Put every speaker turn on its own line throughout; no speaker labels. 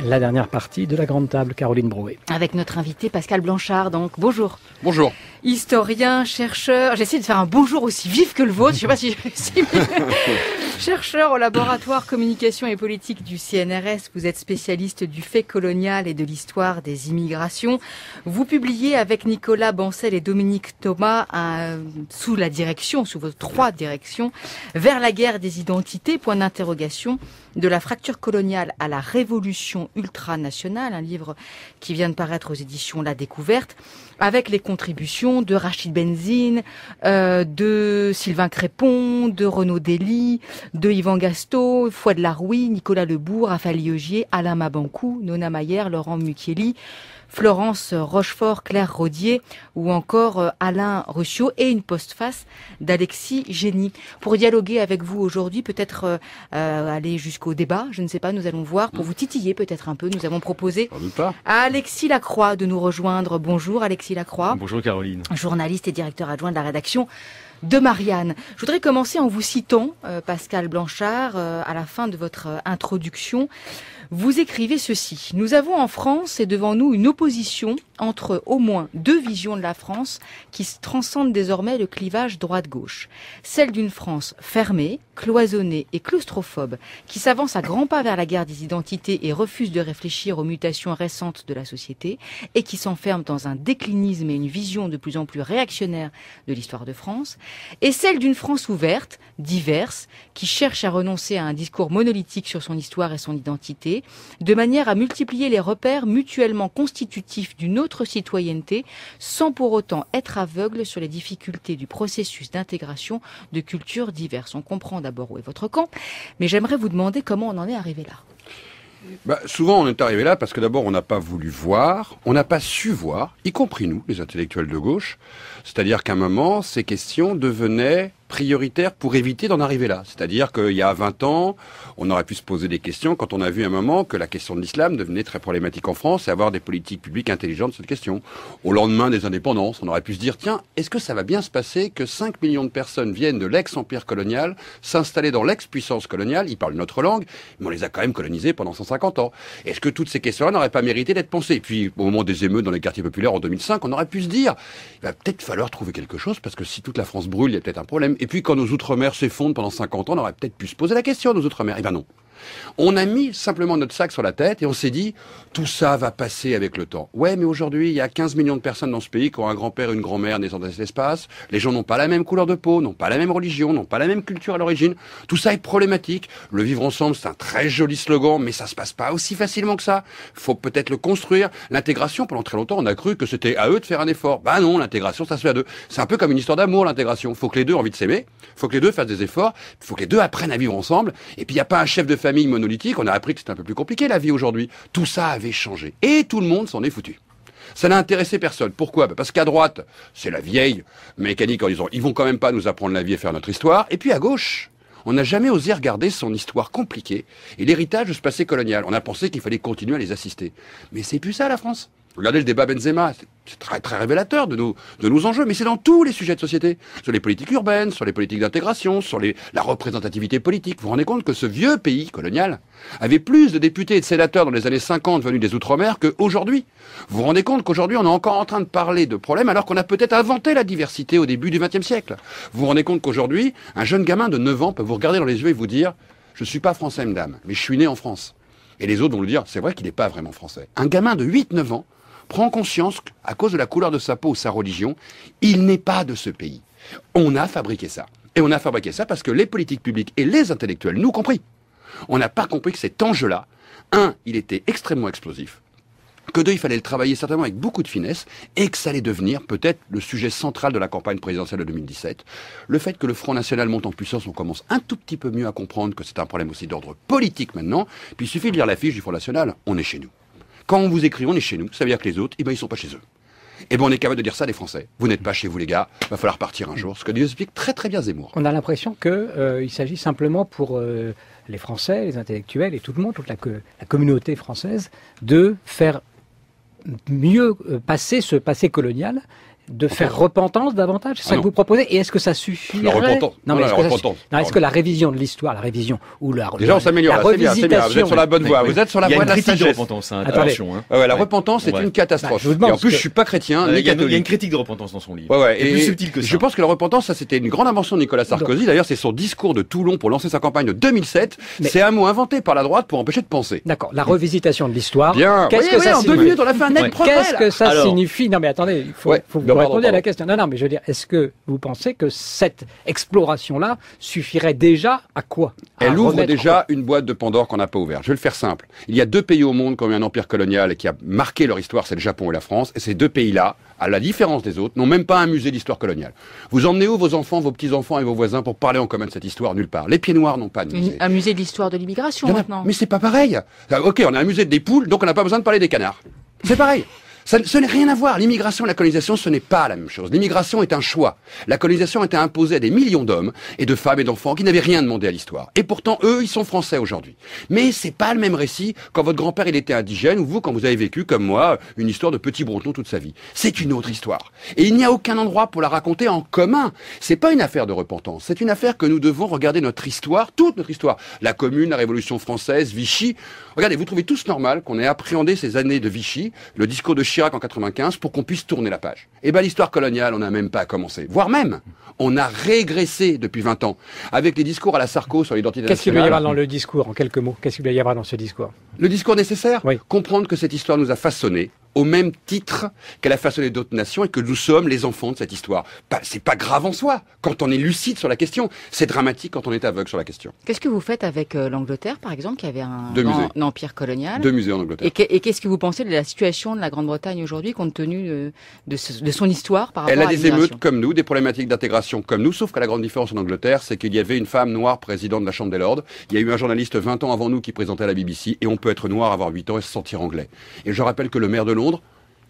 la dernière partie de la grande table, Caroline Brouet.
Avec notre invité Pascal Blanchard, donc bonjour.
Bonjour.
Historien, chercheur, j'essaie de faire un bonjour aussi vif que le vôtre, je sais pas si j'ai réussi, chercheur au laboratoire communication et politique du CNRS, vous êtes spécialiste du fait colonial et de l'histoire des immigrations. Vous publiez avec Nicolas Bancel et Dominique Thomas sous vos 3 directions, Vers la guerre des identités, point d'interrogation, de la fracture coloniale à la révolution ultranationale, un livre qui vient de paraître aux éditions La Découverte, avec les contributions de Rachid Benzine, de Sylvain Crépon, de Renaud Dely, de Yvan Gastaut, Fouad Laroui, Nicolas Lebourg, Raphaël Yogier, Alain Mabankou, Nona Mayer, Laurent Mukieli, Florence Rochefort, Claire Rodier ou encore Alain Ruscio et une postface d'Alexis Génie. Pour dialoguer avec vous aujourd'hui, peut-être aller jusqu'au débat, je ne sais pas, nous allons voir, pour vous titiller peut-être un peu, nous avons proposé à Alexis Lacroix de nous rejoindre. Bonjour Alexis Lacroix.
Bonjour Caroline.
Journaliste et directeur adjoint de la rédaction de Marianne. Je voudrais commencer en vous citant, Pascal Blanchard, à la fin de votre introduction. Vous écrivez ceci: nous avons en France et devant nous une opposition entre au moins 2 visions de la France qui transcendent désormais le clivage droite-gauche. Celle d'une France fermée, cloisonnée et claustrophobe, qui s'avance à grands pas vers la guerre des identités et refuse de réfléchir aux mutations récentes de la société, et qui s'enferme dans un déclinisme et une vision de plus en plus réactionnaire de l'histoire de France, et celle d'une France ouverte, diverse, qui cherche à renoncer à un discours monolithique sur son histoire et son identité, de manière à multiplier les repères mutuellement constitutifs d'une autre citoyenneté, sans pour autant être aveugle sur les difficultés du processus d'intégration de cultures diverses. On comprend d'abord où est votre camp, mais j'aimerais vous demander comment on en est arrivé là.
Souvent on est arrivé là parce que d'abord on n'a pas voulu voir, on n'a pas su voir, y compris nous, les intellectuels de gauche. C'est-à-dire qu'à un moment, ces questions devenaient prioritaires pour éviter d'en arriver là. C'est-à-dire qu'il y a 20 ans, on aurait pu se poser des questions quand on a vu à un moment que la question de l'islam devenait très problématique en France et avoir des politiques publiques intelligentes sur cette question. Au lendemain des indépendances, on aurait pu se dire, tiens, est-ce que ça va bien se passer que 5 millions de personnes viennent de l'ex-empire colonial, s'installer dans l'ex-puissance coloniale, ils parlent notre langue, mais on les a quand même colonisés pendant 150 ans. Est-ce que toutes ces questions-là n'auraient pas mérité d'être pensées? Et puis, au moment des émeutes dans les quartiers populaires en 2005, on aurait pu se dire, il va peut-être falloir trouver quelque chose, parce que si toute la France brûle, il y a peut-être un problème. Et puis, quand nos outre-mer s'effondrent pendant 50 ans, on aurait peut-être pu se poser la question, nos outre-mer. Eh ben non. On a mis simplement notre sac sur la tête et on s'est dit, tout ça va passer avec le temps. Ouais, mais aujourd'hui, il y a 15 millions de personnes dans ce pays qui ont un grand-père et une grand-mère nés dans cet espace. Les gens n'ont pas la même couleur de peau, n'ont pas la même religion, n'ont pas la même culture à l'origine. Tout ça est problématique. Le vivre ensemble, c'est un très joli slogan, mais ça se passe pas aussi facilement que ça. Faut peut-être le construire. L'intégration, pendant très longtemps, on a cru que c'était à eux de faire un effort. Bah non, l'intégration, ça se fait à 2. C'est un peu comme une histoire d'amour, l'intégration. Faut que les deux aient envie de s'aimer. Faut que les deux fassent des efforts. Faut que les deux apprennent à vivre ensemble. Et puis, il n'y a pas un chef de famille monolithique. On a appris que c'était un peu plus compliqué la vie aujourd'hui. Tout ça avait changé. Et tout le monde s'en est foutu. Ça n'a intéressé personne. Pourquoi? Parce qu'à droite, c'est la vieille mécanique en disant, ils vont quand même pas nous apprendre la vie et faire notre histoire. Et puis à gauche, on n'a jamais osé regarder son histoire compliquée et l'héritage de ce passé colonial. On a pensé qu'il fallait continuer à les assister. Mais c'est plus ça la France. Regardez le débat Benzema, c'est très très révélateur de nos enjeux, mais c'est dans tous les sujets de société, sur les politiques urbaines, sur les politiques d'intégration, sur la représentativité politique. Vous vous rendez compte que ce vieux pays colonial avait plus de députés et de sénateurs dans les années 50 venus des Outre-mer qu'aujourd'hui. Vous vous rendez compte qu'aujourd'hui on est encore en train de parler de problèmes alors qu'on a peut-être inventé la diversité au début du XXe siècle. Vous vous rendez compte qu'aujourd'hui, un jeune gamin de 9 ans peut vous regarder dans les yeux et vous dire « Je suis pas français, madame, mais je suis né en France ». Et les autres vont lui dire « C'est vrai qu'il n'est pas vraiment français ». Un gamin de 8-9 ans prend conscience qu'à cause de la couleur de sa peau ou sa religion, il n'est pas de ce pays. On a fabriqué ça. Et on a fabriqué ça parce que les politiques publiques et les intellectuels, nous compris, on n'a pas compris que cet enjeu-là, il était extrêmement explosif, que il fallait le travailler certainement avec beaucoup de finesse, et que ça allait devenir peut-être le sujet central de la campagne présidentielle de 2017. Le fait que le Front National monte en puissance, on commence un tout petit peu mieux à comprendre que c'est un problème aussi d'ordre politique maintenant, puis il suffit de lire l'affiche du Front National, on est chez nous. Quand on vous écrit, on est chez nous, ça veut dire que les autres, ils sont pas chez eux. Et on est capable de dire ça des Français. Vous n'êtes pas chez vous les gars, va falloir partir un jour. Ce que nous explique très très bien Zemmour.
On a l'impression qu'il s'agit simplement pour les Français, les intellectuels et tout le monde, toute la communauté française, de faire mieux passer ce passé colonial de faire repentance davantage? C'est ça que vous proposez? Et est-ce que ça suffirait?
La repentance.
Non, mais est-ce que la révision de l'histoire, déjà
on s'améliore, c'est bien. Vous êtes sur la bonne voie. Vous êtes sur la voie de la sagesse.
Il y a une critique de repentance, attention.
La repentance, c'est une catastrophe. Et en plus, je suis pas chrétien ni catholique.
Il y a une critique de repentance dans son livre.
Et plus subtil que ça. Je pense que la repentance, ça c'était une grande invention de Nicolas Sarkozy. D'ailleurs, c'est son discours de Toulon pour lancer sa campagne de 2007. C'est un mot inventé par la droite pour empêcher de penser.
D'accord. La revisitation de l'histoire.
Bien.
Qu'est-ce que ça signifie?
En 2 minutes, on a fait un net progrès.
Qu'est-ce que ça signifie? Non, mais attendez, il faut vous répondre à la question. Non, mais je veux dire, est-ce que vous pensez que cette exploration-là suffirait déjà à quoi?
Elle ouvre déjà une boîte de Pandore qu'on n'a pas ouverte. Je vais le faire simple. Il y a 2 pays au monde qui ont eu un empire colonial et qui a marqué leur histoire, c'est le Japon et la France. Et ces 2 pays-là, à la différence des autres, n'ont même pas un musée d'histoire coloniale. Vous emmenez où vos enfants, vos petits-enfants et vos voisins pour parler en commun de cette histoire? Nulle part. Les Pieds Noirs n'ont pas de musée.
Un musée de l'histoire de l'immigration maintenant.
Mais c'est pas pareil. Ok, on a un musée des poules, donc on n'a pas besoin de parler des canards. C'est pareil. Ce n'est rien à voir. L'immigration et la colonisation, ce n'est pas la même chose. L'immigration est un choix. La colonisation était imposée à des millions d'hommes et de femmes et d'enfants qui n'avaient rien demandé à l'histoire. Et pourtant, eux, ils sont français aujourd'hui. Mais c'est pas le même récit quand votre grand-père, il était indigène ou vous, quand vous avez vécu, comme moi, une histoire de petit breton toute sa vie. C'est une autre histoire. Et il n'y a aucun endroit pour la raconter en commun. C'est pas une affaire de repentance. C'est une affaire que nous devons regarder notre histoire, toute notre histoire. La Commune, la Révolution française, Vichy. Regardez, vous trouvez tous normal qu'on ait appréhendé ces années de Vichy, le discours de Chirac en 95 pour qu'on puisse tourner la page. Eh ben, l'histoire coloniale, on n'a même pas commencé. Voire même, on a régressé depuis 20 ans. Avec les discours à la Sarko sur l'identité nationale.
Qu'est-ce qu'il doit y avoir dans le discours, en quelques mots? Qu'est-ce qu'il doit y avoir dans ce discours?
Le discours nécessaire?
Oui.
Comprendre que cette histoire nous a façonnés au même titre qu'elle a façonné d'autres nations et que nous sommes les enfants de cette histoire. C'est pas grave en soi, quand on est lucide sur la question. C'est dramatique quand on est aveugle sur la question.
Qu'est-ce que vous faites avec l'Angleterre, par exemple, qui avait un empire colonial?
2 musées en Angleterre.
Et qu'est-ce que vous pensez de la situation de la Grande-Bretagne aujourd'hui, compte tenu de son histoire par rapport
à
l'immigration?
Elle a des émeutes comme nous, des problématiques d'intégration comme nous, sauf que la grande différence en Angleterre, c'est qu'il y avait une femme noire présidente de la Chambre des Lords. Il y a eu un journaliste 20 ans avant nous qui présentait à la BBC, et on peut être noir, avoir 8 ans et se sentir anglais. Et je rappelle que le maire de Londres,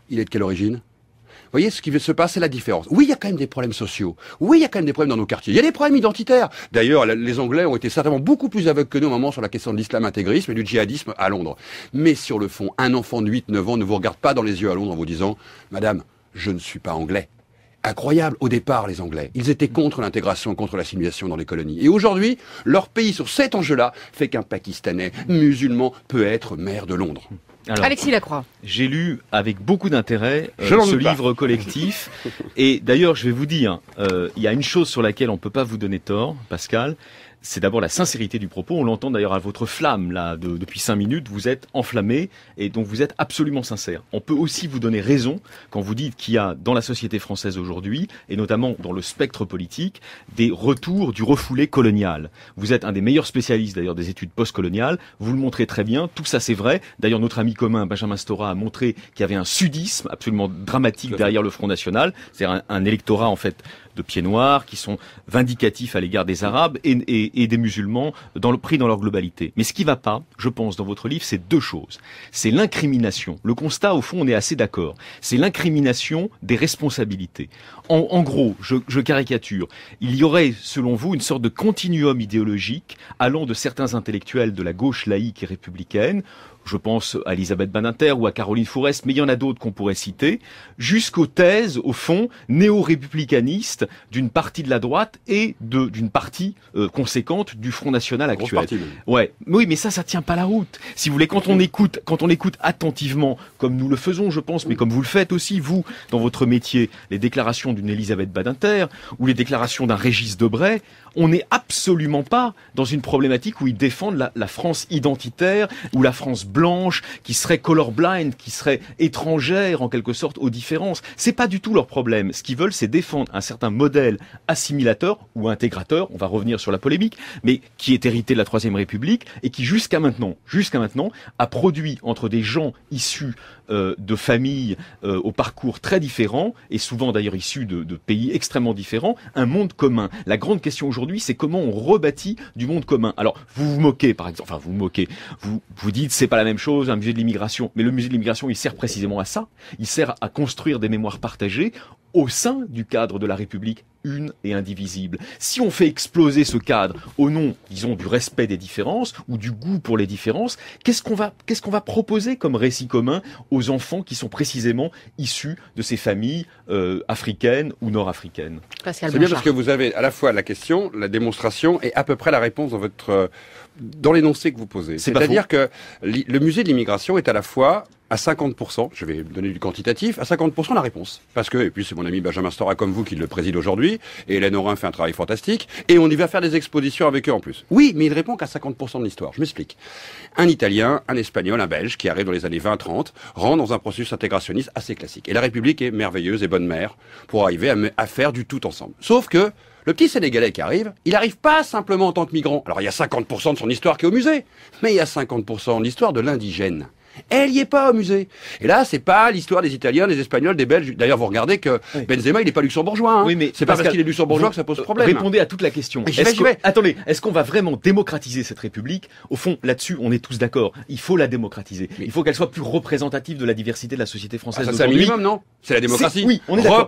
il est de quelle origine? Vous voyez, ce qui se passe, c'est la différence. Oui, il y a quand même des problèmes sociaux. Oui, il y a quand même des problèmes dans nos quartiers. Il y a des problèmes identitaires. D'ailleurs, les Anglais ont été certainement beaucoup plus aveugles que nous au moment sur la question de l'islam-intégrisme et du djihadisme à Londres. Mais sur le fond, un enfant de 8-9 ans ne vous regarde pas dans les yeux à Londres en vous disant « Madame, je ne suis pas anglais ». Incroyable, au départ, les Anglais. Ils étaient contre l'intégration, contre l'assimilation dans les colonies. Et aujourd'hui, leur pays, sur cet enjeu-là, fait qu'un Pakistanais musulman peut être maire de Londres.
Alors, Alexis Lacroix.
J'ai lu avec beaucoup d'intérêt ce livre collectif. Et d'ailleurs, je vais vous dire, il y a une chose sur laquelle on ne peut pas vous donner tort, Pascal. C'est d'abord la sincérité du propos. On l'entend d'ailleurs à votre flamme, là, depuis 5 minutes. Vous êtes enflammé et donc vous êtes absolument sincère. On peut aussi vous donner raison quand vous dites qu'il y a dans la société française aujourd'hui, et notamment dans le spectre politique, des retours du refoulé colonial. Vous êtes un des meilleurs spécialistes d'ailleurs des études postcoloniales. Vous le montrez très bien. Tout ça, c'est vrai. D'ailleurs, notre ami commun, Benjamin Stora, a montré qu'il y avait un sudisme absolument dramatique derrière le Front National. C'est un électorat, en fait, de pieds noirs qui sont vindicatifs à l'égard des Arabes et des musulmans pris dans leur globalité. Mais ce qui va pas, je pense, dans votre livre, c'est 2 choses. C'est l'incrimination. Le constat, au fond, on est assez d'accord. C'est l'incrimination des responsabilités. En gros, je caricature, il y aurait, selon vous, une sorte de continuum idéologique allant de certains intellectuels de la gauche laïque et républicaine, je pense à Elisabeth Badinter ou à Caroline Fourest, mais il y en a d'autres qu'on pourrait citer, jusqu'aux thèses, au fond, néo-républicanistes d'une partie de la droite et d'une partie conséquente du Front National actuel. Ouais, oui, mais ça tient pas la route. Si vous voulez, quand on écoute attentivement, comme nous le faisons, je pense, mais comme vous le faites aussi, vous, dans votre métier, les déclarations d'une Elisabeth Badinter ou les déclarations d'un Régis Debray, on n'est absolument pas dans une problématique où ils défendent la France identitaire ou la France blanche, qui serait colorblind, qui serait étrangère en quelque sorte aux différences. C'est pas du tout leur problème. Ce qu'ils veulent, c'est défendre un certain modèle assimilateur ou intégrateur, on va revenir sur la polémique, mais qui est hérité de la Troisième République et qui jusqu'à maintenant, a produit entre des gens issus de familles au parcours très différents, et souvent d'ailleurs issus de pays extrêmement différents, un monde commun. La grande question aujourd'hui, c'est comment on rebâtit du monde commun. Alors, vous vous moquez, par exemple, vous dites c'est pas la même chose, un musée de l'immigration, mais le musée de l'immigration, il sert précisément à ça. Il sert à construire des mémoires partagées au sein du cadre de la République une et indivisible. Si on fait exploser ce cadre au nom, disons, du respect des différences ou du goût pour les différences, qu'est-ce qu'on va proposer comme récit commun aux enfants qui sont précisément issus de ces familles africaines ou nord-africaines?
C'est bien parce que vous avez à la fois la question, la démonstration et à peu près la réponse dans l'énoncé que vous posez. C'est-à-dire que le musée de l'immigration est à la fois à 50%, je vais donner du quantitatif, à 50% la réponse. Parce que, et puis c'est mon ami Benjamin Stora comme vous qui le préside aujourd'hui, et Hélène Aurin fait un travail fantastique, et on y va faire des expositions avec eux en plus. Oui, mais il répond qu'à 50% de l'histoire. Je m'explique. Un Italien, un Espagnol, un Belge, qui arrive dans les années 20-30, rentre dans un processus intégrationniste assez classique. Et la République est merveilleuse et bonne mère pour arriver à faire du tout ensemble. Sauf que, le petit Sénégalais qui arrive, il n'arrive pas simplement en tant que migrant. Alors il y a 50% de son histoire qui est au musée, mais il y a 50% de l'histoire de l'indigène. Elle y est pas au musée. Et là, c'est pas l'histoire des Italiens, des Espagnols, des Belges. D'ailleurs, vous regardez que Benzema, il n'est pas luxembourgeois. Hein.
Oui, mais
c'est pas parce qu'il est luxembourgeois que ça pose problème.
Répondez à toute la question. Attendez, est-ce qu'on va vraiment démocratiser cette République? Au fond, là-dessus, on est tous d'accord. Il faut la démocratiser. Il faut qu'elle soit plus représentative de la diversité de la société française.
Ça, c'est un minimum, non? C'est la démocratie.
Oui, on est d'accord.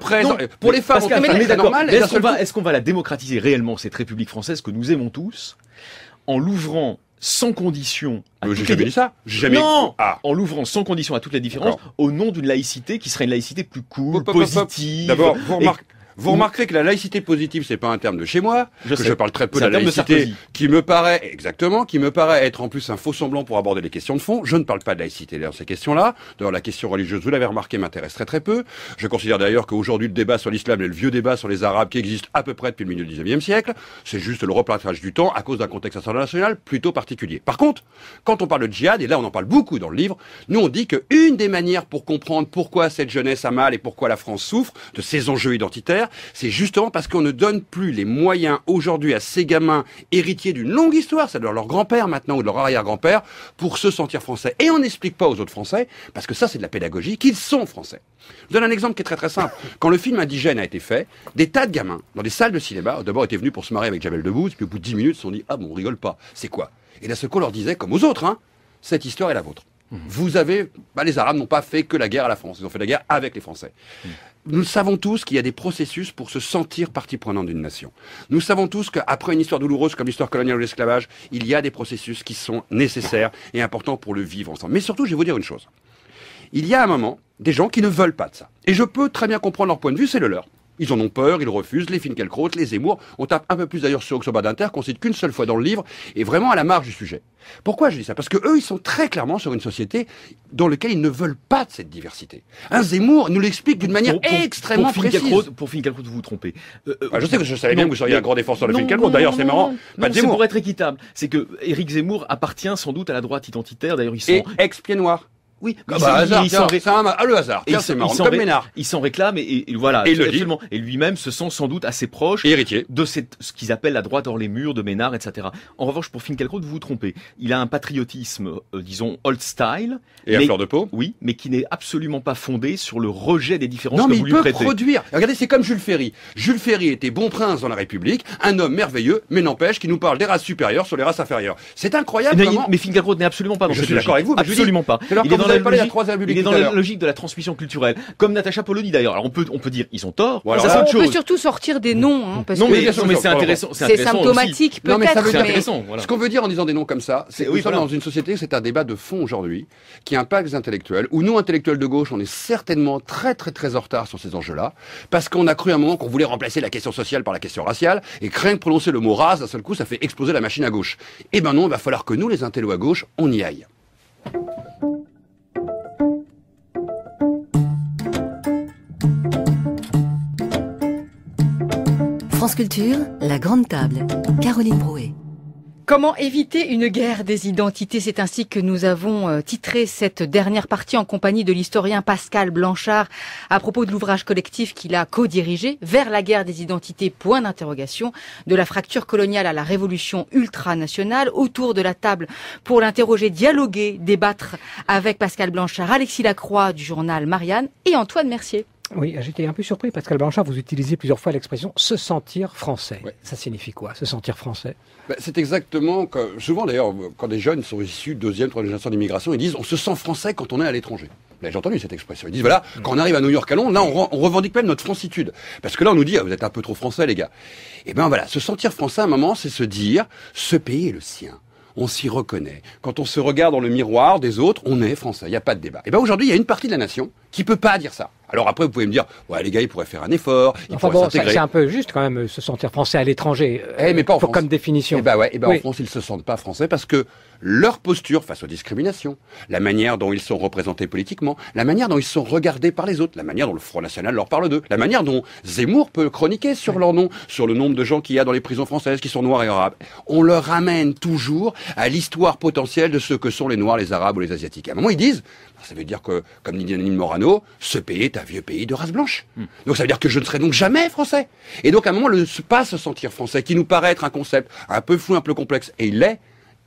Pour les femmes,
on est d'accord. Est-ce qu'on va la démocratiser réellement, cette République française que nous aimons tous, en l'ouvrant sans condition à
j'ai jamais dit ça.
Non, en l'ouvrant sans condition à toutes les différences, au nom d'une laïcité qui serait une laïcité plus cool, positive.
D'abord, vous remarquerez que la laïcité positive, c'est pas un terme de chez moi, je parle très peu de la laïcité, qui me paraît être en plus un faux semblant pour aborder les questions de fond. Je ne parle pas de laïcité dans ces questions-là. D'ailleurs, la question religieuse, vous l'avez remarqué, m'intéresse très très peu. Je considère d'ailleurs qu'aujourd'hui, le débat sur l'islam est le vieux débat sur les Arabes qui existe à peu près depuis le milieu du XIXe siècle. C'est juste le replâtrage du temps à cause d'un contexte international plutôt particulier. Par contre, quand on parle de djihad, et là on en parle beaucoup dans le livre, nous on dit qu'une des manières pour comprendre pourquoi cette jeunesse a mal et pourquoi la France souffre de ces enjeux identitaires, c'est justement parce qu'on ne donne plus les moyens aujourd'hui à ces gamins héritiers d'une longue histoire, celle de leur grand-père maintenant ou de leur arrière-grand-père, pour se sentir français. Et on n'explique pas aux autres Français, parce que ça c'est de la pédagogie, qu'ils sont français. Je donne un exemple qui est très très simple. Quand le film Indigène a été fait, des tas de gamins, dans des salles de cinéma, d'abord étaient venus pour se marier avec Jamel Debbouze, puis au bout de 10 minutes, ils se sont dit « Ah bon, on rigole pas, c'est quoi ?» Et là, ce qu'on leur disait, comme aux autres, hein, cette histoire est la vôtre. Vous avez, les Arabes n'ont pas fait que la guerre à la France, ils ont fait la guerre avec les Français. Nous savons tous qu'il y a des processus pour se sentir partie prenante d'une nation. Nous savons tous qu'après une histoire douloureuse comme l'histoire coloniale ou l'esclavage, il y a des processus qui sont nécessaires et importants pour le vivre ensemble. Mais surtout, je vais vous dire une chose. Il y a un moment des gens qui ne veulent pas de ça. Et je peux très bien comprendre leur point de vue, c'est le leur. Ils en ont peur, ils refusent, les Finkielkraut, les Zemmour. On tape un peu plus d'ailleurs sur Oxoba d'Inter, qu'on cite qu'une seule fois dans le livre, et vraiment à la marge du sujet. Pourquoi je dis ça? Parce que eux, ils sont très clairement sur une société dans laquelle ils ne veulent pas de cette diversité. Un Zemmour nous l'explique d'une manière extrêmement précise.
Pour Finkielkraut, vous vous trompez.
Je sais que je savais bien que vous seriez un grand défenseur de Finkielkraut. D'ailleurs, c'est marrant.
C'est pour être équitable. C'est que Éric Zemmour appartient sans doute à la droite identitaire. D'ailleurs, ils sont...
Et ex-pied noir.
Oui,
le hasard. C'est marrant, comme Ménard.
Il s'en réclame et voilà.
Et
absolument. Et lui-même se sent sans doute assez proche
héritier
de ce qu'ils appellent la droite hors les murs de Ménard, etc. En revanche, pour Finkielkraut, vous vous trompez. Il a un patriotisme, disons, old style.
Et à fleur de peau.
Oui, mais qui n'est absolument pas fondé sur le rejet des différences que vous lui prêtez.
Non, mais il peut produire. Regardez, c'est comme Jules Ferry. Jules Ferry était bon prince dans la République, un homme merveilleux, mais n'empêche qu'il nous parle des races supérieures sur les races inférieures. C'est incroyable.
Mais Finkielkraut n'est absolument pas dans cette logique.
Je suis d'accord avec vous.
Absolument pas.
Il est dans la troisième
il est dans la logique de la transmission culturelle, comme Natacha Polony d'ailleurs. Alors on peut dire ils ont tort. Voilà. Ça,
on peut surtout sortir des noms, hein, parce
mais c'est intéressant.
C'est symptomatique
aussi.
peut-être.
C'est intéressant.
Voilà. Ce qu'on veut dire en disant des noms comme ça, c'est que nous sommes dans une société, c'est un débat de fond aujourd'hui qui impacte les intellectuels. Où nous, intellectuels de gauche, on est certainement très très très en retard sur ces enjeux-là, parce qu'on a cru à un moment qu'on voulait remplacer la question sociale par la question raciale, et rien que prononcer le mot race, d'un seul coup, ça fait exploser la machine à gauche. Eh ben non, il va falloir que nous, les intellos à gauche, on y aille.
France Culture, la grande table. Caroline Brouet.
Comment éviter une guerre des identités? C'est ainsi que nous avons titré cette dernière partie en compagnie de l'historien Pascal Blanchard à propos de l'ouvrage collectif qu'il a co-dirigé, Vers la guerre des identités, point d'interrogation, de la fracture coloniale à la révolution ultranationale. Autour de la table pour l'interroger, dialoguer, débattre avec Pascal Blanchard, Alexis Lacroix du journal Marianne et Antoine Mercier.
Oui, j'étais un peu surpris, Pascal Blanchard, vous utilisez plusieurs fois l'expression « se sentir français ».
Ouais.
Ça signifie quoi, se sentir français?
C'est exactement, souvent d'ailleurs, quand des jeunes sont issus de deuxième, troisième génération d'immigration, ils disent « on se sent français quand on est à l'étranger ». Là, j'ai entendu cette expression. Ils disent, voilà, quand on arrive à New York à Londres, là, on revendique même notre francitude. Parce que là, on nous dit, vous êtes un peu trop français, les gars. Et ben voilà, se sentir français à un moment, c'est se dire, ce pays est le sien. On s'y reconnaît. Quand on se regarde dans le miroir des autres, on est français. Il n'y a pas de débat. Et ben aujourd'hui, il y a une partie de la nation qui peut pas dire ça. Alors après, vous pouvez me dire, ouais, les gars, ils pourraient faire un effort, ils pourraient s'intégrer.
C'est un peu juste quand même, se sentir français à l'étranger.
Mais pas en France.
Comme définition.
Oui. En France, ils se sentent pas français parce que leur posture face aux discriminations, la manière dont ils sont représentés politiquement, la manière dont ils sont regardés par les autres, la manière dont le Front National leur parle d'eux, la manière dont Zemmour peut chroniquer sur leur nom, sur le nombre de gens qu'il y a dans les prisons françaises qui sont noirs et arabes. On leur ramène toujours à l'histoire potentielle de ce que sont les noirs, les arabes ou les asiatiques. À un moment, ils disent, ça veut dire que, comme dit Denis Morano, ce pays est un vieux pays de race blanche. Donc ça veut dire que je ne serai donc jamais français. Et donc à un moment, pas se sentir français, qui nous paraît être un concept un peu flou, un peu complexe, et il l'est,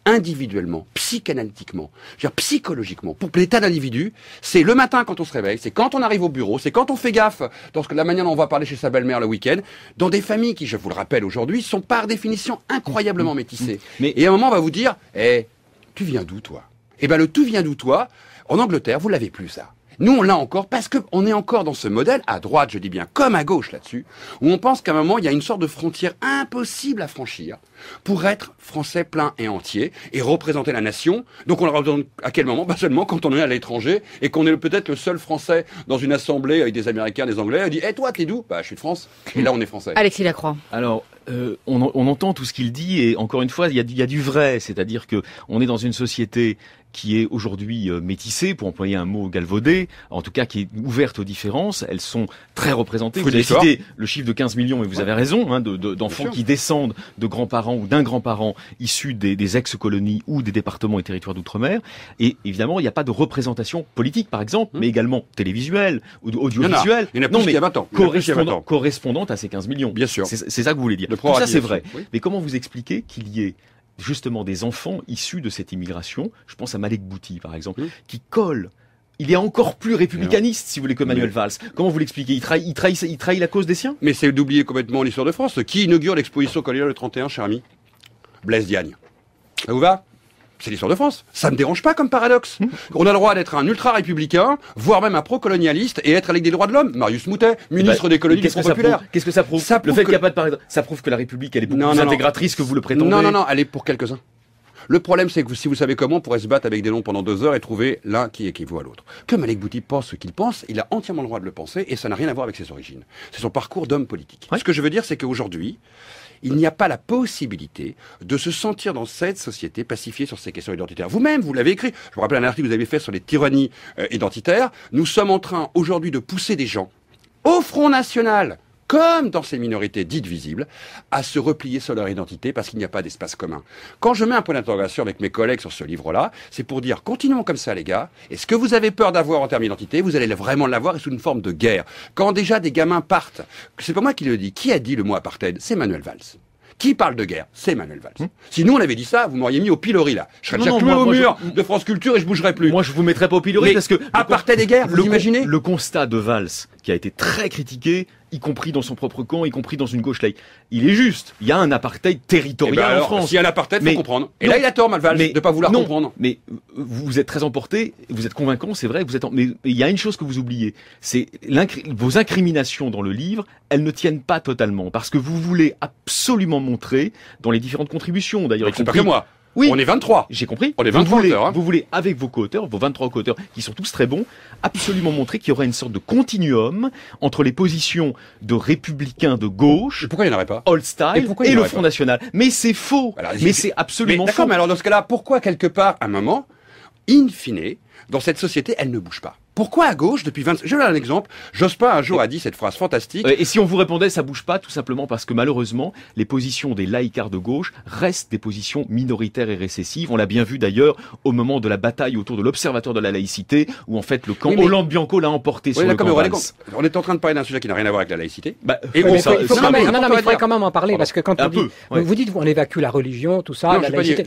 individuellement, psychanalytiquement, psychologiquement, pour l'état d'individu, c'est le matin quand on se réveille, c'est quand on arrive au bureau, c'est quand on fait gaffe dans la manière dont on va parler chez sa belle-mère le week-end, dans des familles qui, je vous le rappelle aujourd'hui, sont par définition incroyablement métissées. Et à un moment, on va vous dire, tu viens d'où toi ? Eh ben le tout vient d'où toi ? En Angleterre, vous l'avez plus ça. Nous, on l'a encore parce qu'on est encore dans ce modèle, à droite, je dis bien, comme à gauche là-dessus, où on pense qu'à un moment, il y a une sorte de frontière impossible à franchir pour être français plein et entier et représenter la nation. Donc on le représente à quel moment ? Seulement quand on est à l'étranger et qu'on est peut-être le seul français dans une assemblée avec des Américains, des Anglais, on dit « toi, t'es d'où ?»« Je suis de France. » Et là, on est français.
Alexis Lacroix.
Alors, on entend tout ce qu'il dit et encore une fois, il y a du vrai. C'est-à-dire que on est dans une société qui est aujourd'hui métissée, pour employer un mot galvaudé, en tout cas qui est ouverte aux différences. Elles sont très représentées. Vous avez cité le chiffre de 15 millions, et vous avez raison, d'enfants qui descendent de grands-parents ou d'un grand-parent issus des ex-colonies ou des départements et territoires d'outre-mer. Et évidemment, il n'y a pas de représentation politique, par exemple, mais également télévisuelle ou audiovisuelle.
Il y en a plus qu'il y a 20 ans.
Correspondante à ces 15 millions.
Bien sûr.
C'est ça que vous voulez dire. Tout ça, c'est vrai. Oui. Mais comment vous expliquez qu'il y ait justement des enfants issus de cette immigration, je pense à Malek Bouti par exemple, qui colle. Il est encore plus républicaniste, si vous voulez, que Manuel Valls. Comment vous l'expliquez ? Il trahit la cause des siens ?
Mais c'est d'oublier complètement l'histoire de France. Qui inaugure l'exposition coloniale le 31, cher ami ? Blaise Diagne. Ça vous va ? C'est l'histoire de France. Ça me dérange pas comme paradoxe. On a le droit d'être un ultra-républicain, voire même un pro-colonialiste, et être avec des droits de l'homme. Marius Moutet, ministre des colonies du Front populaire.
Qu'est-ce que ça prouve ? Le fait qu'il n'y a pas de paradoxe. Ça prouve que la République, elle est beaucoup plus intégratrice que vous le prétendez.
Non, elle est pour quelques-uns. Le problème, c'est que si vous savez comment, on pourrait se battre avec des noms pendant 2 heures et trouver l'un qui équivaut à l'autre. Que Malek Bouti pense ce qu'il pense, il a entièrement le droit de le penser, et ça n'a rien à voir avec ses origines. C'est son parcours d'homme politique. Ce que je veux dire, c'est qu'aujourd'hui, il n'y a pas la possibilité de se sentir dans cette société pacifiée sur ces questions identitaires. Vous-même, vous l'avez écrit. Je vous rappelle un article que vous avez fait sur les tyrannies identitaires. Nous sommes en train aujourd'hui de pousser des gens au Front National, comme dans ces minorités dites visibles, à se replier sur leur identité parce qu'il n'y a pas d'espace commun. Quand je mets un point d'interrogation avec mes collègues sur ce livre-là, c'est pour dire, continuons comme ça les gars, et ce que vous avez peur d'avoir en termes d'identité, vous allez vraiment l'avoir et sous une forme de guerre. Quand déjà des gamins partent, c'est pas moi qui le dis, qui a dit le mot apartheid ? C'est Manuel Valls. Qui parle de guerre ? C'est Manuel Valls. Si nous on avait dit ça, vous m'auriez mis au pilori là. Je serais déjà cloué au mur de France Culture et je bougerais plus.
Moi je vous mettrais pas au pilori parce que
apartheid des guerres, vous imaginez ?
Le constat de Valls, qui a été très critiqué, y compris dans son propre camp, y compris dans une gauche laïque. Il est juste. Il y a un apartheid territorial en France.
S'il y a un apartheid, il faut comprendre. Et là, il a tort, Valls, de ne pas vouloir comprendre.
Mais vous êtes très emporté, vous êtes convaincant, c'est vrai, mais il y a une chose que vous oubliez. C'est vos incriminations dans le livre, elles ne tiennent pas totalement. Parce que vous voulez absolument montrer, dans les différentes contributions, d'ailleurs.
C'est pas que moi. Oui. On est 23.
J'ai compris.
On est 23 auteurs.
Vous voulez, avec vos co-auteurs, vos 23 co-auteurs, qui sont tous très bons, absolument montrer qu'il y aurait une sorte de continuum entre les positions de républicains de gauche,
et pourquoi il n'y en aurait pas,
Old Style, et le Front National. Mais c'est faux.
Alors,
mais c'est absolument faux.
D'accord, mais alors dans ce cas-là, pourquoi quelque part, à un moment, in fine, dans cette société, elle ne bouge pas ? Pourquoi à gauche, depuis 20... Je vais donner un exemple. Jospin, un jour, a dit cette phrase fantastique.
Et si on vous répondait, ça bouge pas, tout simplement parce que malheureusement, les positions des laïcards de gauche restent des positions minoritaires et récessives. On l'a bien vu d'ailleurs au moment de la bataille autour de l'Observatoire de la laïcité, où en fait le camp Hollande-Bianco l'a emporté sur le camp Valls.
On est en train de parler d'un sujet qui n'a rien à voir avec la laïcité.
Il faudrait quand même en parler, parce que quand vous dites qu'on évacue la religion, tout ça, la laïcité.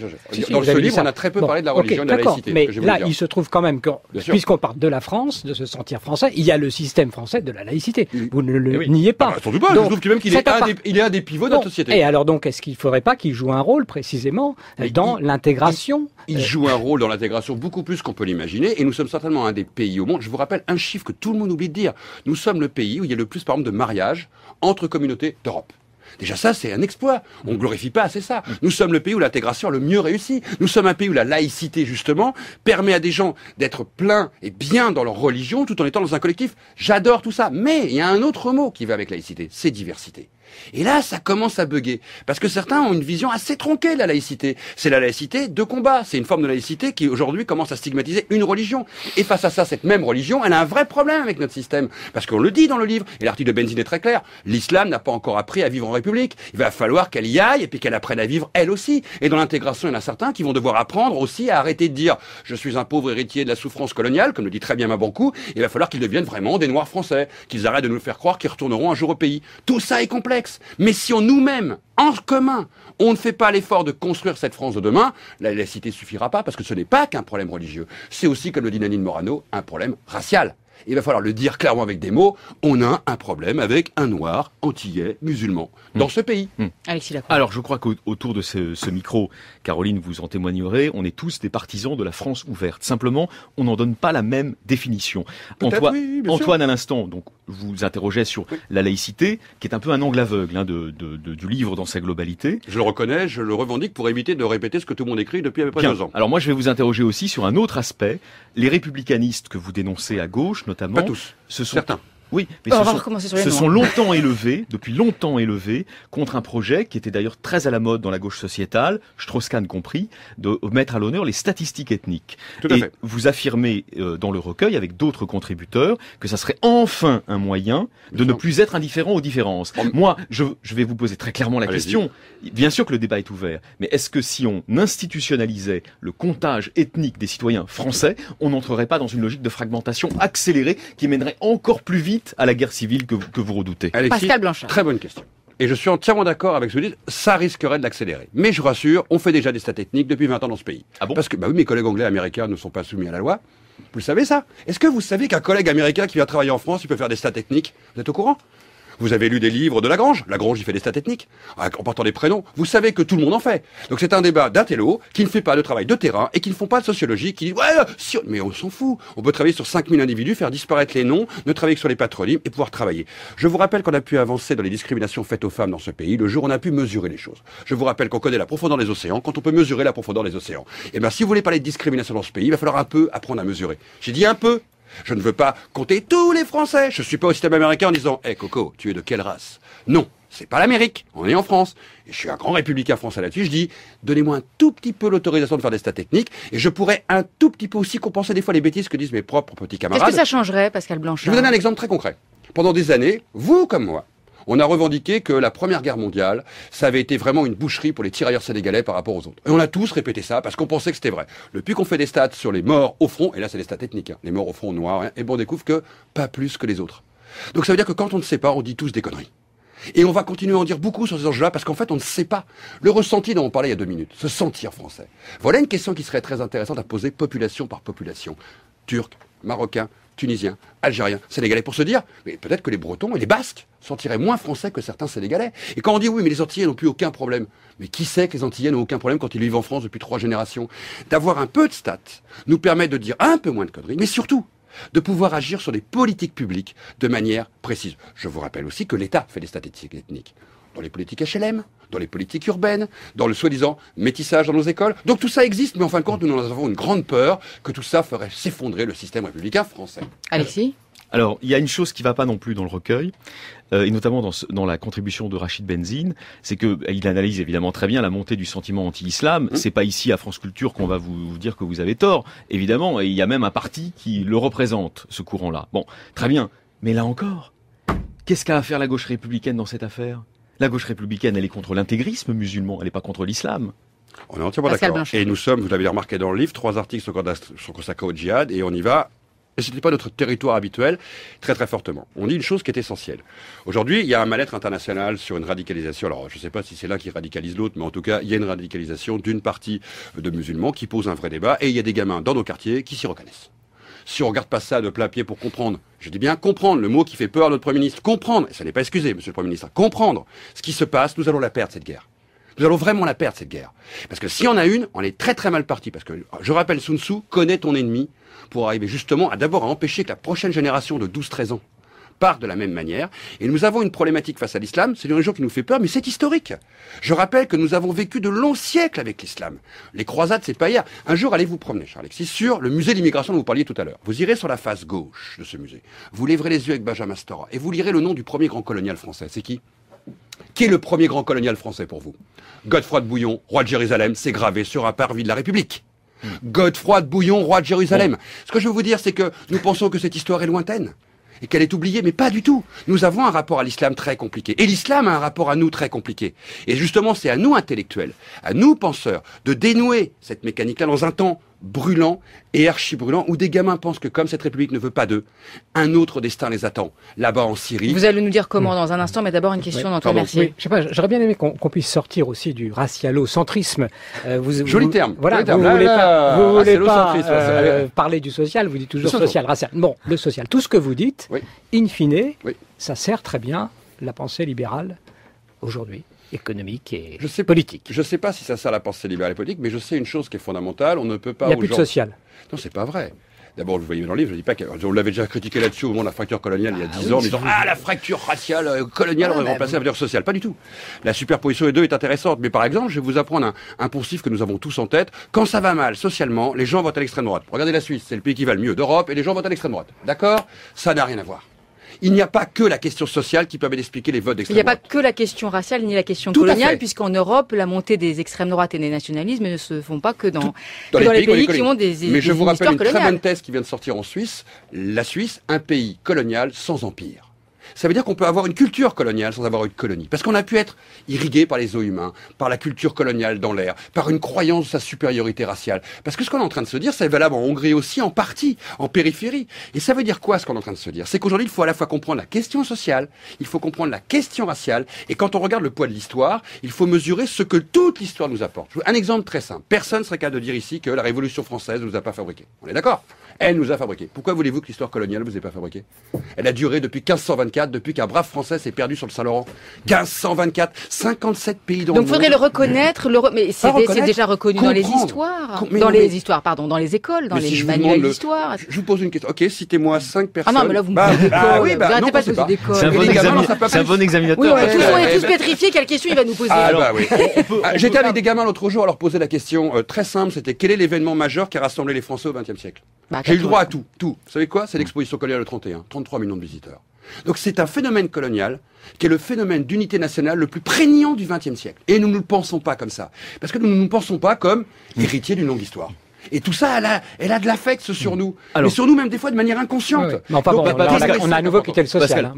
Dans ce livre, on a très peu parlé de la religion et de la laïcité.
Mais là, il se trouve quand même même que, puisqu'on parle de la France, de se sentir français, il y a le système français de la laïcité. Vous ne le niez pas.
Sans doute pas. Je trouve même qu'il est un des pivots de notre société.
Et alors donc, est-ce qu'il ne faudrait pas qu'il joue un rôle précisément dans l'intégration?
Il joue un rôle dans l'intégration beaucoup plus qu'on peut l'imaginer, et nous sommes certainement un des pays au monde. Je vous rappelle un chiffre que tout le monde oublie de dire. Nous sommes le pays où il y a le plus, par exemple, de mariages entre communautés d'Europe. Déjà ça, c'est un exploit. On ne glorifie pas assez ça. Nous sommes le pays où l'intégration a le mieux réussi. Nous sommes un pays où la laïcité, justement, permet à des gens d'être pleins et bien dans leur religion tout en étant dans un collectif. J'adore tout ça. Mais il y a un autre mot qui va avec laïcité, c'est diversité. Et là, ça commence à bugger. Parce que certains ont une vision assez tronquée de la laïcité. C'est la laïcité de combat. C'est une forme de laïcité qui, aujourd'hui, commence à stigmatiser une religion. Et face à ça, cette même religion, elle a un vrai problème avec notre système. Parce qu'on le dit dans le livre, et l'article de Benzine est très clair, l'islam n'a pas encore appris à vivre en République. Il va falloir qu'elle y aille et puis qu'elle apprenne à vivre elle aussi. Et dans l'intégration, il y en a certains qui vont devoir apprendre aussi à arrêter de dire « je suis un pauvre héritier de la souffrance coloniale », comme le dit très bien Mabankou. Il va falloir qu'ils deviennent vraiment des Noirs français, qu'ils arrêtent de nous faire croire qu'ils retourneront un jour au pays. Tout ça est complexe. Mais si nous-mêmes, en commun, on ne fait pas l'effort de construire cette France de demain, la laïcité suffira pas, parce que ce n'est pas qu'un problème religieux. C'est aussi, comme le dit Nanine Morano, un problème racial. Il va falloir le dire clairement avec des mots, on a un problème avec un noir, antillais, musulman, dans ce pays.
Alexis Lacroix.
Alors je crois qu'autour de ce micro, Caroline, vous en témoignerez, on est tous des partisans de la France ouverte. Simplement, on n'en donne pas la même définition. Antoine, à l'instant, donc vous interrogeait sur la laïcité, qui est un peu un angle aveugle du livre dans sa globalité.
Je le reconnais, je le revendique pour éviter de répéter ce que tout le monde écrit depuis à peu près 2 ans.
Alors moi, je vais vous interroger aussi sur un autre aspect. Les républicanistes que vous dénoncez à gauche, notamment...
Pas tous, certains.
Oui, mais se sont longtemps élevés, depuis longtemps élevés, contre un projet qui était d'ailleurs très à la mode dans la gauche sociétale, Strauss-Kahn compris, de mettre à l'honneur les statistiques ethniques.
Tout à fait.
Vous affirmez dans le recueil, avec d'autres contributeurs, que ça serait enfin un moyen de ne plus être indifférent aux différences. Moi, je vais vous poser très clairement la question. Bien sûr que le débat est ouvert, mais est-ce que si on institutionnalisait le comptage ethnique des citoyens français, on n'entrerait pas dans une logique de fragmentation accélérée qui mènerait encore plus vite à la guerre civile que vous redoutez?
Alexis,
Pascal Blanchard.
Très bonne question. Et je suis entièrement d'accord avec ce que vous dites, ça risquerait de l'accélérer. Mais je rassure, on fait déjà des stats ethniques depuis 20 ans dans ce pays.
Ah bon?
Parce que, oui, mes collègues anglais et américains ne sont pas soumis à la loi. Vous le savez ça? Est-ce que vous savez qu'un collègue américain qui vient travailler en France, il peut faire des stats ethniques? Vous êtes au courant? Vous avez lu des livres de Lagrange. Lagrange, il fait des stats ethniques, en portant des prénoms. Vous savez que tout le monde en fait. Donc c'est un débat d'intello qui ne fait pas de travail de terrain et qui ne font pas de sociologie, qui dit mais on s'en fout. On peut travailler sur 5000 individus, faire disparaître les noms, ne travailler que sur les patronymes et pouvoir travailler. Je vous rappelle qu'on a pu avancer dans les discriminations faites aux femmes dans ce pays le jour où on a pu mesurer les choses. Je vous rappelle qu'on connaît la profondeur des océans quand on peut mesurer la profondeur des océans. Et bien si vous voulez parler de discrimination dans ce pays, il va falloir un peu apprendre à mesurer. J'ai dit un peu. Je ne veux pas compter tous les Français. Je suis pas au système américain en disant « Coco, tu es de quelle race ?» Non, c'est pas l'Amérique. On est en France. Et je suis un grand républicain français là-dessus. Je dis « Donnez-moi un tout petit peu l'autorisation de faire des stats techniques et je pourrais un tout petit peu aussi compenser des fois les bêtises que disent mes propres petits camarades. »
Qu'est-ce que ça changerait, Pascal Blanchard?
Je vais vous donner un exemple très concret. Pendant des années, vous comme moi, on a revendiqué que la Première Guerre mondiale, ça avait été vraiment une boucherie pour les tirailleurs sénégalais par rapport aux autres. Et on a tous répété ça parce qu'on pensait que c'était vrai. Depuis qu'on fait des stats sur les morts au front, et là c'est des stats ethniques, les morts au front noirs, et bon, on découvre que pas plus que les autres. Donc ça veut dire que quand on ne sait pas, on dit tous des conneries. Et on va continuer à en dire beaucoup sur ces enjeux-là parce qu'en fait on ne sait pas. Le ressenti dont on parlait il y a 2 minutes, se sentir français. Voilà une question qui serait très intéressante à poser population par population. Turcs, Marocains, Tunisiens, Algériens, Sénégalais, pour se dire, mais peut-être que les Bretons et les Basques sentiraient moins français que certains Sénégalais. Et quand on dit oui, mais les Antillais n'ont plus aucun problème. Mais qui sait que les Antillais n'ont aucun problème quand ils vivent en France depuis 3 générations? D'avoir un peu de stats nous permet de dire un peu moins de conneries, mais surtout de pouvoir agir sur des politiques publiques de manière précise. Je vous rappelle aussi que l'État fait des statistiques ethniques. Dans les politiques HLM, dans les politiques urbaines, dans le soi-disant métissage dans nos écoles. Donc tout ça existe, mais en fin de compte, nous en avons une grande peur que tout ça ferait s'effondrer le système républicain français.
Alexis?
Alors, il y a une chose qui va pas non plus dans le recueil, et notamment dans la contribution de Rachid Benzine, c'est que il analyse évidemment très bien la montée du sentiment anti-islam. C'est pas ici à France Culture qu'on va vous dire que vous avez tort, évidemment, et il y a même un parti qui le représente, ce courant-là. Bon, très bien, mais là encore, qu'est-ce qu'a à faire la gauche républicaine dans cette affaire? La gauche républicaine, elle est contre l'intégrisme musulman, elle n'est pas contre l'islam.
On est entièrement d'accord. Et nous sommes, vous l'avez remarqué dans le livre, 3 articles sont consacrés au djihad, et on y va. Et ce n'était pas notre territoire habituel, très très fortement. On dit une chose qui est essentielle. Aujourd'hui, il y a un mal-être international sur une radicalisation. Alors, je ne sais pas si c'est l'un qui radicalise l'autre, mais en tout cas, il y a une radicalisation d'une partie de musulmans qui pose un vrai débat, et il y a des gamins dans nos quartiers qui s'y reconnaissent. si on regarde pas ça de plein pied pour comprendre. Je dis bien comprendre, le mot qui fait peur à notre Premier ministre. Comprendre, et ça n'est pas excusé, Monsieur le Premier ministre, comprendre ce qui se passe, nous allons la perdre, cette guerre. Nous allons vraiment la perdre, cette guerre. Parce que si on a une, on est très très mal parti. Parce que, je rappelle, Sun Tzu, connais ton ennemi pour arriver justement à d'abord à empêcher que la prochaine génération de 12-13 ans part de la même manière. Et nous avons une problématique face à l'islam, c'est un jour qui nous fait peur, mais c'est historique. Je rappelle que nous avons vécu de longs siècles avec l'islam. Les croisades, c'est pas hier. Un jour, allez vous promener, Charles-Alexis, sur le musée de l'immigration dont vous parliez tout à l'heure. Vous irez sur la face gauche de ce musée. Vous lèverez les yeux avec Benjamin Stora et vous lirez le nom du premier grand colonial français. C'est qui ? Qui est le premier grand colonial français pour vous ? Godefroy de Bouillon, roi de Jérusalem, c'est gravé sur un parvis de la République. Godefroy de Bouillon, roi de Jérusalem. Ce que je veux vous dire, c'est que nous pensons que cette histoire est lointaine et qu'elle est oubliée, mais pas du tout. Nous avons un rapport à l'islam très compliqué. Et l'islam a un rapport à nous très compliqué. Et justement, c'est à nous intellectuels, à nous penseurs, de dénouer cette mécanique-là dans un temps brûlant et archi-brûlant, où des gamins pensent que comme cette République ne veut pas d'eux, un autre destin les attend, là-bas en Syrie.
Vous allez nous dire comment dans un instant, mais d'abord une question d'Antoine Mercier.
Oui, je sais pas, j'aurais bien aimé qu'on puisse sortir aussi du racialocentrisme.
Joli terme.
Voilà,
joli terme.
Vous voulez pas parler du social, vous dites toujours social, racial. Bon, le social, tout ce que vous dites, in fine, ça sert très bien la pensée libérale aujourd'hui, économique et politique.
Je ne sais pas si ça sert la pensée libérale et politique, mais je sais une chose qui est fondamentale, on ne peut pas...
Il n'y a plus de social.
Non, c'est pas vrai. D'abord, vous voyez dans le livre, je ne dis pas qu'on l'avait déjà critiqué là-dessus au moment de la fracture coloniale il y a 10 ans, en disant « Ah, la fracture raciale coloniale aurait remplacé la fracture sociale ». Pas du tout. La superposition des deux est intéressante. Mais par exemple, je vais vous apprendre un poncif que nous avons tous en tête. Quand ça va mal socialement, les gens votent à l'extrême droite. Regardez la Suisse, c'est le pays qui va le mieux d'Europe, et les gens votent à l'extrême droite. D'accord ? Ça n'a rien à voir. Il n'y a pas que la question sociale qui permet d'expliquer les votes d'extrême droite.
Il n'y a pas que la question raciale ni la question coloniale, puisqu'en Europe, la montée des extrêmes droites et des nationalismes ne se font pas que dans les pays qui ont des
Mais je vous rappelle une
coloniales.
Très bonne thèse qui vient de sortir en Suisse. La Suisse, un pays colonial sans empire. Ça veut dire qu'on peut avoir une culture coloniale sans avoir une colonie. Parce qu'on a pu être irrigué par les os humains, par la culture coloniale dans l'air, par une croyance de sa supériorité raciale. Parce que ce qu'on est en train de se dire, c'est valable en Hongrie aussi, en partie, en périphérie. Et ça veut dire quoi, ce qu'on est en train de se dire ? C'est qu'aujourd'hui, il faut à la fois comprendre la question sociale, il faut comprendre la question raciale, et quand on regarde le poids de l'histoire, il faut mesurer ce que toute l'histoire nous apporte. Un exemple très simple. Personne ne serait capable de dire ici que la Révolution française ne nous a pas fabriqués. On est d'accord ? Elle nous a fabriqués. Pourquoi voulez-vous que l'histoire coloniale ne vous ait pas fabriqué ? Elle a duré depuis 1524, depuis qu'un brave Français s'est perdu sur le Saint-Laurent. 1524, 57 pays dans le monde.
Donc il faudrait le reconnaître, mais c'est déjà reconnu dans les histoires. Dans les écoles, dans les manuels d'histoire.
Je vous pose une question. Ok, citez-moi 5 personnes.
Ah non, mais là vous me posez d'école.
Pas poser
d'école.
C'est un bon examinateur.
Oui, on est tous pétrifiés. Quelle question il va nous poser ?
J'étais avec des gamins l'autre jour à leur poser la question très simple, c'était quel est l'événement majeur qui a rassemblé les Français au XXe siècle ? J'ai eu le droit à tout. Vous savez quoi ? C'est l'exposition coloniale de 31. 33 millions de visiteurs. Donc c'est un phénomène colonial qui est le phénomène d'unité nationale le plus prégnant du XXe siècle. Et nous ne le pensons pas comme ça. Parce que nous ne nous pensons pas comme héritiers d'une longue histoire. Et tout ça, elle a de l'affect sur nous. Mais sur nous même des fois de manière inconsciente.
Oui. Non, donc, on a à nouveau quitté le social.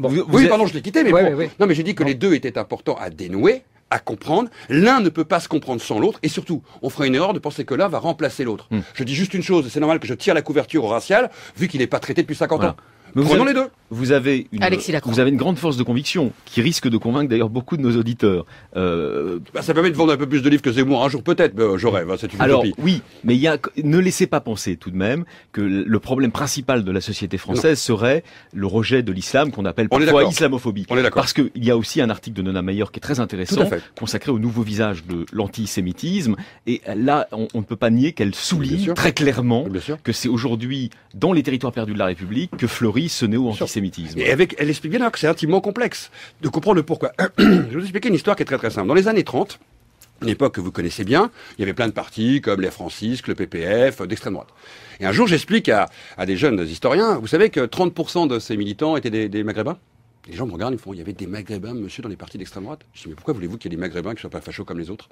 Pardon, je l'ai quitté, mais Non, mais j'ai dit que les deux étaient importants à dénouer, à comprendre. L'un ne peut pas se comprendre sans l'autre. Et surtout, on ferait une erreur de penser que l'un va remplacer l'autre. Je dis juste une chose, et c'est normal que je tire la couverture au racial, vu qu'il n'est pas traité depuis 50 ans. Prenons les deux.
Vous avez une grande force de conviction qui risque de convaincre d'ailleurs beaucoup de nos auditeurs.
Ça permet de vendre un peu plus de livres que Zemmour un jour peut-être, mais je rêve, c'est une utopie.
Oui, mais ne laissez pas penser tout de même que le problème principal de la société française serait le rejet de l'islam qu'on appelle parfois islamophobie.
On est d'accord.
Parce qu'il y a aussi un article de Nona Mayer qui est très intéressant, consacré au nouveau visage de l'antisémitisme. Et là, on ne peut pas nier qu'elle souligne très clairement que c'est aujourd'hui, dans les territoires perdus de la République, que fleurit ce néo-antisémitisme.
Et elle explique bien que c'est intimement complexe de comprendre le pourquoi. Je vais vous expliquer une histoire qui est très très simple. Dans les années 30, une époque que vous connaissez bien, il y avait plein de partis comme les Francisques, le PPF, d'extrême droite. Et un jour, j'explique à des jeunes historiens, vous savez que 30% de ces militants étaient des Maghrébins. Les gens me regardent, ils me font, il y avait des Maghrébins, monsieur, dans les partis d'extrême droite. Je dis, mais pourquoi voulez-vous qu'il y ait des Maghrébins qui soient pas fachos comme les autres ?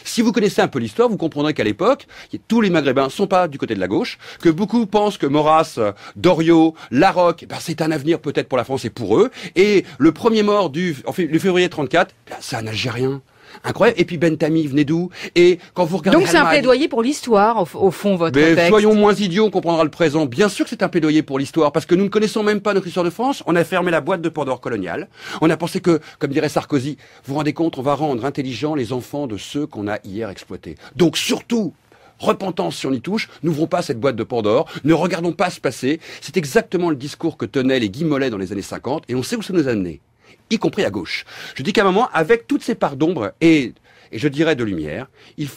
Si vous connaissez un peu l'histoire, vous comprendrez qu'à l'époque, tous les Maghrébins sont pas du côté de la gauche, que beaucoup pensent que Maurras, Doriot, Larocque, c'est un avenir peut-être pour la France et pour eux. Et le premier mort le février 34, c'est un Algérien. Incroyable. Et puis Bentami venait d'où ? Et quand vous regardez
donc c'est un plaidoyer pour l'histoire, au fond, votre texte.
Soyons moins idiots, on comprendra le présent. Bien sûr que c'est un plaidoyer pour l'histoire, parce que nous ne connaissons même pas notre histoire de France. On a fermé la boîte de Pandore coloniale. On a pensé que, comme dirait Sarkozy, vous vous rendez compte, on va rendre intelligents les enfants de ceux qu'on a hier exploités. Donc surtout, repentance si on y touche, n'ouvrons pas cette boîte de Pandore, ne regardons pas se passer. C'est exactement le discours que tenaient les Guy Mollet dans les années 50, et on sait où ça nous a amené, y compris à gauche. Je dis qu'à un moment, avec toutes ces parts d'ombre et je dirais de lumière,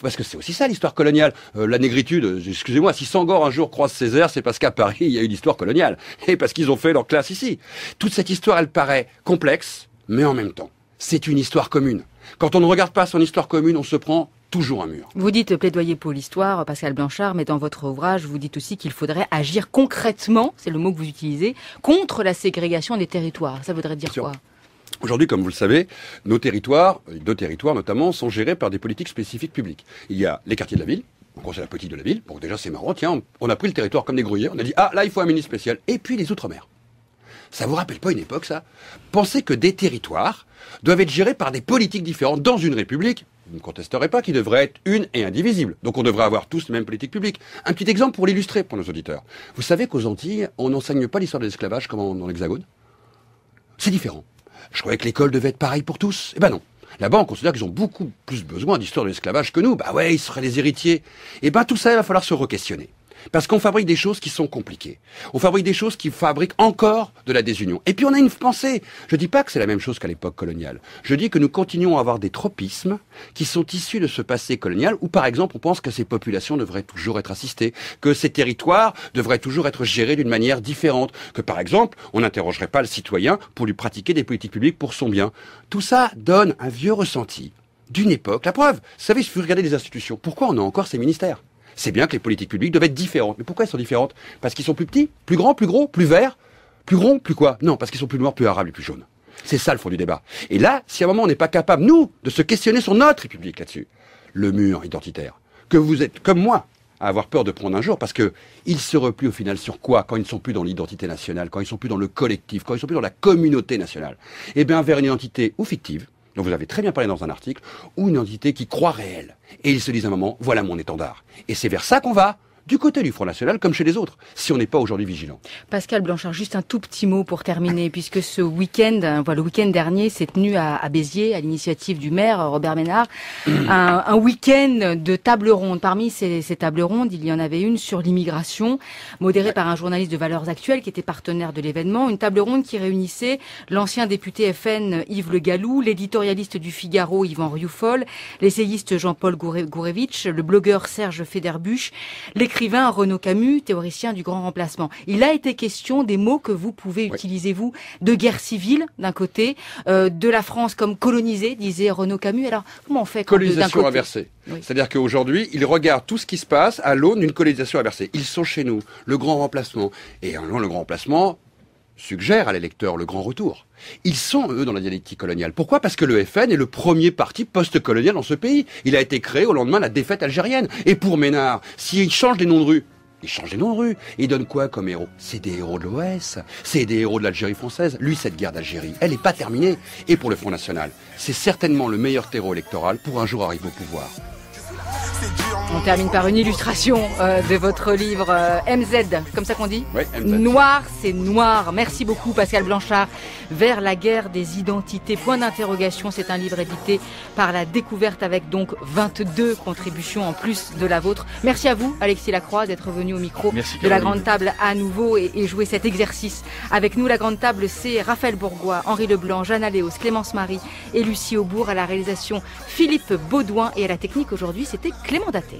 parce que c'est aussi ça l'histoire coloniale. La négritude, excusez-moi, si Senghor un jour croise Césaire, c'est parce qu'à Paris, il y a eu l'histoire coloniale, et parce qu'ils ont fait leur classe ici. Toute cette histoire, elle paraît complexe, mais en même temps, c'est une histoire commune. Quand on ne regarde pas son histoire commune, on se prend toujours un mur.
Vous dites plaidoyer pour l'histoire, Pascal Blanchard, mais dans votre ouvrage, vous dites aussi qu'il faudrait agir concrètement, c'est le mot que vous utilisez, contre la ségrégation des territoires. Ça voudrait dire quoi ?
Aujourd'hui, comme vous le savez, nos territoires, deux territoires notamment, sont gérés par des politiques spécifiques publiques. Il y a les quartiers de la ville, donc c'est la politique de la ville. Bon, déjà c'est marrant, tiens, on a pris le territoire comme des gruyères, on a dit, ah là il faut un ministre spécial. Et puis les outre-mer. Ça vous rappelle pas une époque, ça ? Pensez que des territoires doivent être gérés par des politiques différentes dans une république. Vous ne contesterez pas qu'il devrait être une et indivisible. Donc on devrait avoir tous les mêmes politiques publiques. Un petit exemple pour l'illustrer pour nos auditeurs. Vous savez qu'aux Antilles, on n'enseigne pas l'histoire de l'esclavage comme dans l'Hexagone ? C'est différent. Je croyais que l'école devait être pareille pour tous. Eh ben non. Là-bas, on considère qu'ils ont beaucoup plus besoin d'histoire de l'esclavage que nous. Bah ouais, ils seraient les héritiers. Eh ben tout ça, il va falloir se re-questionner. Parce qu'on fabrique des choses qui sont compliquées. On fabrique des choses qui fabriquent encore de la désunion. Et puis on a une pensée. Je dis pas que c'est la même chose qu'à l'époque coloniale. Je dis que nous continuons à avoir des tropismes qui sont issus de ce passé colonial où, par exemple, on pense que ces populations devraient toujours être assistées, que ces territoires devraient toujours être gérés d'une manière différente, que, par exemple, on n'interrogerait pas le citoyen pour lui pratiquer des politiques publiques pour son bien. Tout ça donne un vieux ressenti d'une époque. La preuve, vous savez, il suffit de regarder les institutions. Pourquoi on a encore ces ministères ? C'est bien que les politiques publiques doivent être différentes. Mais pourquoi elles sont différentes ? Parce qu'ils sont plus petits, plus grands, plus gros, plus verts, plus ronds, plus quoi ? Non, parce qu'ils sont plus noirs, plus arabes et plus jaunes. C'est ça le fond du débat. Et là, si à un moment on n'est pas capable, nous, de se questionner sur notre République là-dessus, le mur identitaire, que vous êtes, comme moi, à avoir peur de prendre un jour, parce que ils se replient au final sur quoi quand ils ne sont plus dans l'identité nationale, quand ils ne sont plus dans le collectif, quand ils ne sont plus dans la communauté nationale ? Eh bien, vers une identité ou fictive, dont vous avez très bien parlé dans un article, ou une entité qui croit réelle. Et ils se disent à un moment, voilà mon étendard. Et c'est vers ça qu'on va, du côté du Front National comme chez les autres, si on n'est pas aujourd'hui vigilant.
Pascal Blanchard, juste un tout petit mot pour terminer, puisque ce week-end, le week-end dernier, s'est tenu à Béziers, à l'initiative du maire Robert Ménard, un week-end de tables rondes. Parmi ces tables rondes, il y en avait une sur l'immigration, modérée par un journaliste de Valeurs Actuelles qui était partenaire de l'événement. Une table ronde qui réunissait l'ancien député FN Yves Le Gallou, l'éditorialiste du Figaro Yvan Rioufol, l'essayiste Jean-Paul Gourevitch, le blogueur Serge Federbusch, l'écrivain Renaud Camus, théoricien du grand remplacement. Il a été question des mots que vous pouvez utiliser, vous, de guerre civile, d'un côté, de la France comme colonisée, disait Renaud Camus. Alors, comment on fait
colonisation inversée. Oui. C'est-à-dire qu'aujourd'hui, ils regardent tout ce qui se passe à l'aune d'une colonisation inversée. Ils sont chez nous, le grand remplacement. Et le grand remplacement suggère à l'électeur le grand retour. Ils sont, eux, dans la dialectique coloniale. Pourquoi ? Parce que le FN est le premier parti post-colonial dans ce pays. Il a été créé au lendemain de la défaite algérienne. Et pour Ménard, s'il change les noms de rue, il change les noms de rue. Il donne quoi comme héros ? C'est des héros de l'OS, c'est des héros de l'Algérie française. Lui, cette guerre d'Algérie, elle n'est pas terminée. Et pour le Front National, c'est certainement le meilleur terreau électoral pour un jour arriver au pouvoir.
On termine par une illustration de votre livre MZ, comme ça qu'on dit ?
Oui, MZ.
Noir, c'est noir. Merci beaucoup Pascal Blanchard. Vers la guerre des identités. Point d'interrogation, c'est un livre édité par La Découverte avec donc 22 contributions en plus de la vôtre. Merci à vous Alexis Lacroix d'être venu au micro de La Grande Table à nouveau et jouer cet exercice avec nous. La Grande Table, c'est Raphaël Bourgois, Henri Leblanc, Jeanne Aléos, Clémence Marie et Lucie Aubourg. À la réalisation Philippe Baudouin et à la technique aujourd'hui c'était Clément Daté.